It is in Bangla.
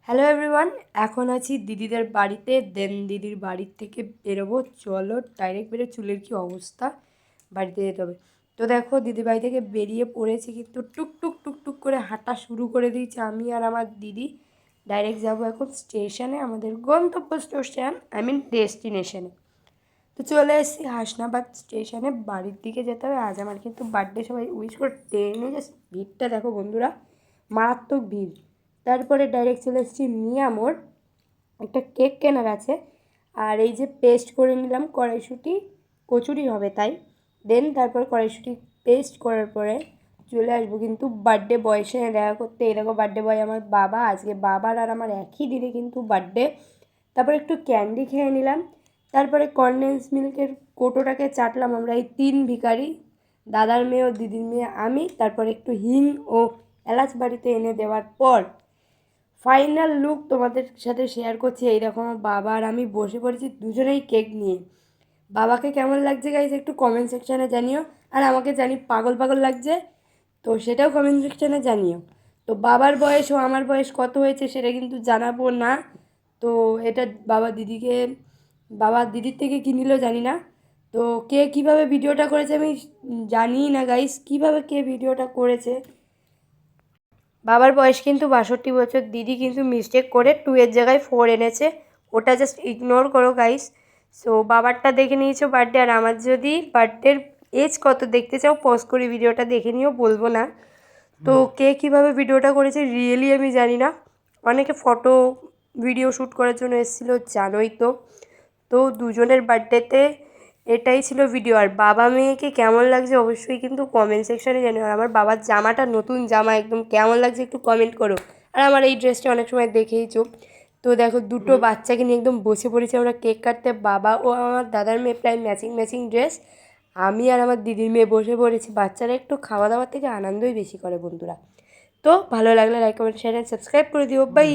হ্যালো এভরিওয়ান, এখন আছি দিদিদের বাড়িতে। দেন দিদির বাড়ির থেকে বেরোবো। চলো ডাইরেক্ট বেরো, চুলের কি অবস্থা, বাড়িতে যেতে হবে। তো দেখো দিদির বাড়ি থেকে বেরিয়ে পড়েছি, কিন্তু টুকটুক টুকটুক করে হাঁটা শুরু করে দিয়েছি আমি আর আমার দিদি। ডাইরেক্ট যাবো এখন স্টেশনে, আমাদের গন্তব্য স্টেশন, ডেস্টিনেশনে। তো চলে এসেছি হাসনাবাদ স্টেশনে, বাড়ির দিকে যেতে হবে। আজ আমার কিন্তু বার্থডে, সবাই উইশ করে ট্রেনে জাস্ট ভিড়টা দেখো বন্ধুরা, মারাত্মক ভিড়। তারপরে ডাইরেক্ট চলে এসেছি মিয়া মোড়, একটা কেক কেনার আছে। আর এই যে পেস্ট করে নিলাম কড়াইশুঁটি, কচুরি হবে তাই। দেন তারপর কড়াইশুঁটি পেস্ট করার পরে চলে আসবো কিন্তু বার্থডে বয়ের সঙ্গে দেখা করতে। এই দেখো বার্থডে বয় আমার বাবা, আজকে বাবার আর আমার একই দিনে কিন্তু বার্থডে। তারপর একটু ক্যান্ডি খেয়ে নিলাম। তারপরে কনডেন্স মিল্কের কোটোটাকে চাটলাম আমরা এই তিন ভিখারি, দাদার মেয়ে ও দিদির মেয়ে আমি। তারপর একটু হিং ও এলাচ বাড়িতে এনে দেওয়ার পর ফাইনাল লুক তোমাদের সাথে শেয়ার করছি। এই রকম বাবা আর আমি বসে পড়েছি দুজনেই কেক নিয়ে। বাবাকে কেমন লাগছে গাইজ একটু কমেন্ট সেকশানে জানিও, আর আমাকে জানি পাগল পাগল লাগছে, তো সেটাও কমেন্ট সেকশানে জানিও। তো বাবার বয়স ও আমার বয়স কত হয়েছে সেটা কিন্তু জানাবো না। তো এটা বাবা দিদির থেকে কিনিল জানি না। তো কে কীভাবে ভিডিওটা করেছে আমি জানি না গাইস, কীভাবে কে ভিডিওটা করেছে। বাবার বয়স কিন্তু 62 বছর, দিদি কিন্তু মিস্টেক করে 2 এর জায়গায় 4 এনেছে, ওটা জাস্ট ইগনোর করো গাইস। সো বাবারটা দেখে নিয়েছো বার্থডে, আর আমার যদি বার্থডের এজ কত দেখতে চাও পজ করে ভিডিওটা দেখে নিও, বলবো না। তো কে কীভাবে ভিডিওটা করেছে রিয়েলি আমি জানি না। অনেকে ফটো ভিডিও শ্যুট করার জন্য এসেছিলো জানোই তো। তো দুজনের বার্থডেতে এটাই ছিল ভিডিও। আর বাবা মেয়েকে কেমন লাগছে অবশ্যই কিন্তু কমেন্ট সেকশানে জানিও। আর আমার বাবার জামাটা, নতুন জামা, একদম কেমন লাগছে একটু কমেন্ট করো। আর আমার এই ড্রেসটা অনেক সময় দেখেইছো। তো দেখো দুটো বাচ্চাকে নিয়ে একদম বসে পড়েছি আমরা কেক কাটতে, বাবা ও আমার দাদার মেয়ে প্রায় ম্যাচিং ম্যাচিং ড্রেস। আমি আর আমার দিদির মেয়ে বসে পড়েছি। বাচ্চারা একটু খাওয়া দাওয়ার থেকে আনন্দই বেশি করে বন্ধুরা। তো ভালো লাগলে like comment share and subscribe করে দিও। বাই।